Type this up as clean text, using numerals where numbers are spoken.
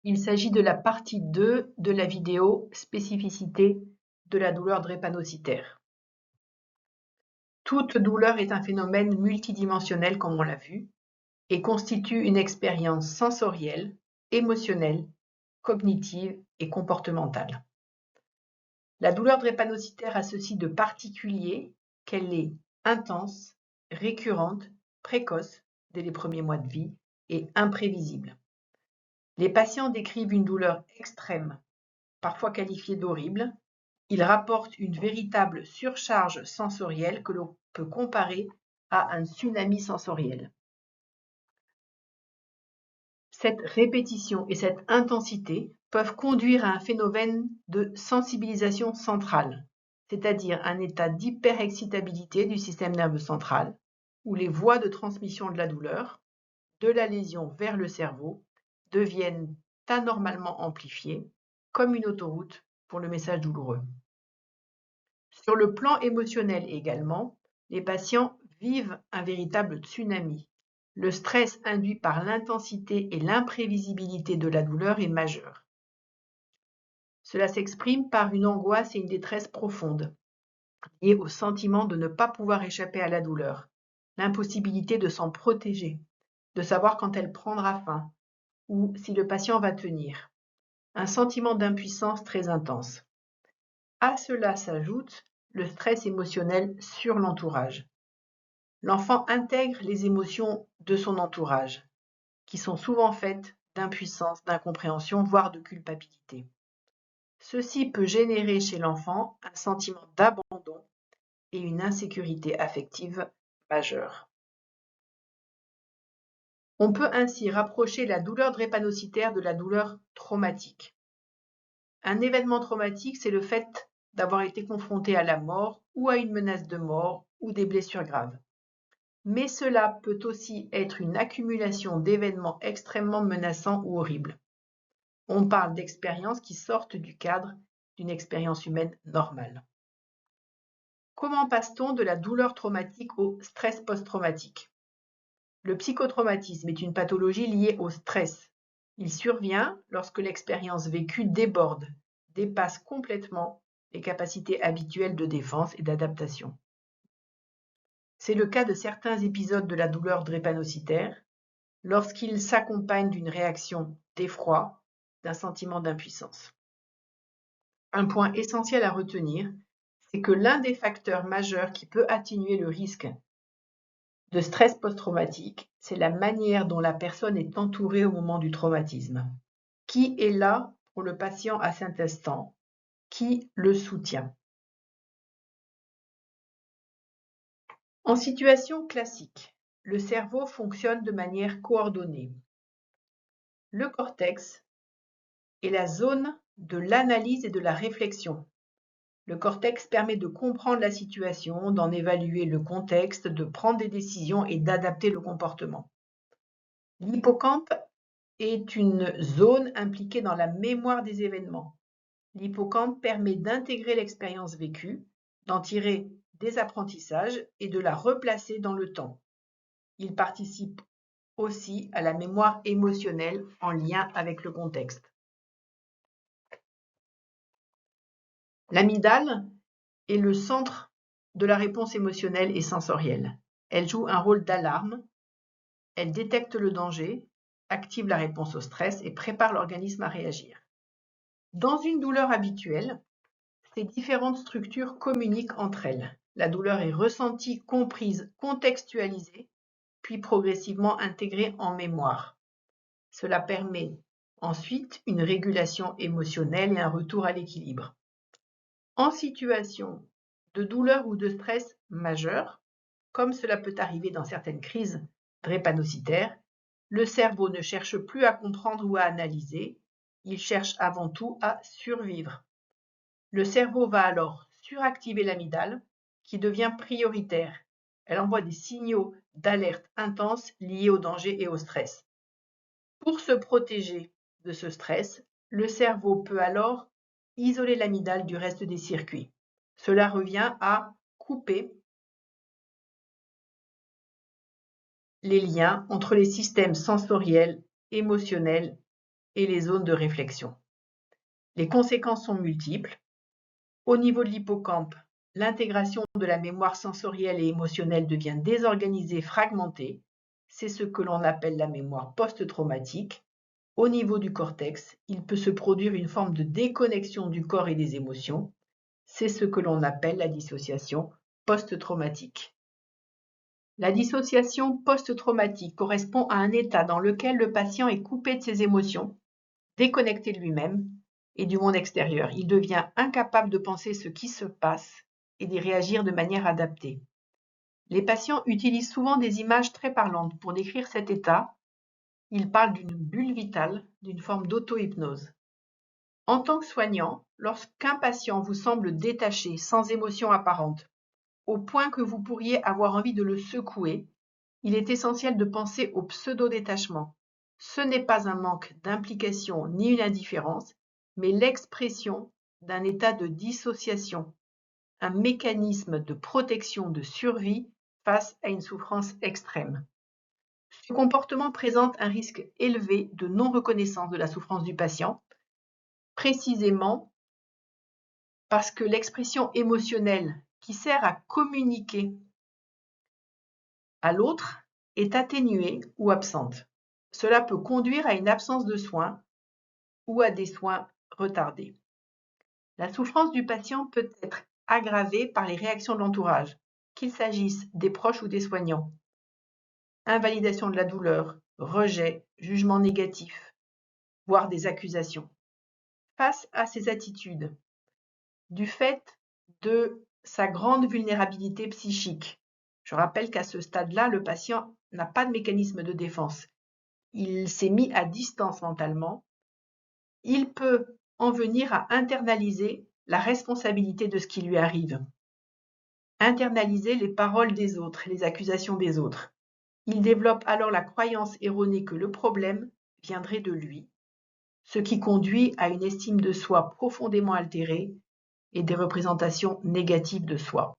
Il s'agit de la partie 2 de la vidéo spécificité de la douleur drépanocytaire. Toute douleur est un phénomène multidimensionnel comme on l'a vu et constitue une expérience sensorielle, émotionnelle, cognitive et comportementale. La douleur drépanocytaire a ceci de particulier qu'elle est intense, récurrente, précoce dès les premiers mois de vie et imprévisible. Les patients décrivent une douleur extrême, parfois qualifiée d'horrible. Ils rapportent une véritable surcharge sensorielle que l'on peut comparer à un tsunami sensoriel. Cette répétition et cette intensité peuvent conduire à un phénomène de sensibilisation centrale, c'est-à-dire un état d'hyperexcitabilité du système nerveux central, où les voies de transmission de la douleur, de la lésion vers le cerveau, deviennent anormalement amplifiées, comme une autoroute pour le message douloureux. Sur le plan émotionnel également, les patients vivent un véritable tsunami. Le stress induit par l'intensité et l'imprévisibilité de la douleur est majeur. Cela s'exprime par une angoisse et une détresse profonde, liées au sentiment de ne pas pouvoir échapper à la douleur, l'impossibilité de s'en protéger, de savoir quand elle prendra fin, ou si le patient va tenir. Un sentiment d'impuissance très intense. À cela s'ajoute le stress émotionnel sur l'entourage. L'enfant intègre les émotions de son entourage, qui sont souvent faites d'impuissance, d'incompréhension, voire de culpabilité. Ceci peut générer chez l'enfant un sentiment d'abandon et une insécurité affective majeure. On peut ainsi rapprocher la douleur drépanocytaire de la douleur traumatique. Un événement traumatique, c'est le fait d'avoir été confronté à la mort ou à une menace de mort ou des blessures graves. Mais cela peut aussi être une accumulation d'événements extrêmement menaçants ou horribles. On parle d'expériences qui sortent du cadre d'une expérience humaine normale. Comment passe-t-on de la douleur traumatique au stress post-traumatique? Le psychotraumatisme est une pathologie liée au stress. Il survient lorsque l'expérience vécue déborde, dépasse complètement les capacités habituelles de défense et d'adaptation. C'est le cas de certains épisodes de la douleur drépanocytaire, lorsqu'ils s'accompagnent d'une réaction d'effroi, d'un sentiment d'impuissance. Un point essentiel à retenir, c'est que l'un des facteurs majeurs qui peut atténuer le risque de stress post-traumatique, c'est la manière dont la personne est entourée au moment du traumatisme. Qui est là pour le patient à cet instant? Qui le soutient? En situation classique, le cerveau fonctionne de manière coordonnée. Le cortex est la zone de l'analyse et de la réflexion. Le cortex permet de comprendre la situation, d'en évaluer le contexte, de prendre des décisions et d'adapter le comportement. L'hippocampe est une zone impliquée dans la mémoire des événements. L'hippocampe permet d'intégrer l'expérience vécue, d'en tirer des apprentissages et de la replacer dans le temps. Il participe aussi à la mémoire émotionnelle en lien avec le contexte. L'amygdale est le centre de la réponse émotionnelle et sensorielle. Elle joue un rôle d'alarme, elle détecte le danger, active la réponse au stress et prépare l'organisme à réagir. Dans une douleur habituelle, ces différentes structures communiquent entre elles. La douleur est ressentie, comprise, contextualisée, puis progressivement intégrée en mémoire. Cela permet ensuite une régulation émotionnelle et un retour à l'équilibre. En situation de douleur ou de stress majeur, comme cela peut arriver dans certaines crises drépanocytaires, le cerveau ne cherche plus à comprendre ou à analyser, il cherche avant tout à survivre. Le cerveau va alors suractiver l'amygdale, qui devient prioritaire. Elle envoie des signaux d'alerte intense liés au danger et au stress. Pour se protéger de ce stress, le cerveau peut alors isoler l'amygdale du reste des circuits. Cela revient à couper les liens entre les systèmes sensoriels, émotionnels et les zones de réflexion. Les conséquences sont multiples. Au niveau de l'hippocampe, l'intégration de la mémoire sensorielle et émotionnelle devient désorganisée, fragmentée. C'est ce que l'on appelle la mémoire post-traumatique. Au niveau du cortex, il peut se produire une forme de déconnexion du corps et des émotions. C'est ce que l'on appelle la dissociation post-traumatique. La dissociation post-traumatique correspond à un état dans lequel le patient est coupé de ses émotions, déconnecté de lui-même et du monde extérieur. Il devient incapable de penser ce qui se passe et d'y réagir de manière adaptée. Les patients utilisent souvent des images très parlantes pour décrire cet état. Ils parlent d'une bulle vitale, d'une forme d'auto-hypnose. En tant que soignant, lorsqu'un patient vous semble détaché, sans émotion apparente, au point que vous pourriez avoir envie de le secouer, il est essentiel de penser au pseudo-détachement. Ce n'est pas un manque d'implication ni une indifférence, mais l'expression d'un état de dissociation, un mécanisme de protection de survie face à une souffrance extrême. Ce comportement présente un risque élevé de non-reconnaissance de la souffrance du patient, précisément parce que l'expression émotionnelle qui sert à communiquer à l'autre est atténuée ou absente. Cela peut conduire à une absence de soins ou à des soins retardés. La souffrance du patient peut être aggravée par les réactions de l'entourage, qu'il s'agisse des proches ou des soignants. Invalidation de la douleur, rejet, jugement négatif, voire des accusations. Face à ces attitudes, du fait de sa grande vulnérabilité psychique, je rappelle qu'à ce stade-là, le patient n'a pas de mécanisme de défense. Il s'est mis à distance mentalement. Il peut en venir à internaliser la responsabilité de ce qui lui arrive. Internaliser les paroles des autres, les accusations des autres. Il développe alors la croyance erronée que le problème viendrait de lui, ce qui conduit à une estime de soi profondément altérée et des représentations négatives de soi.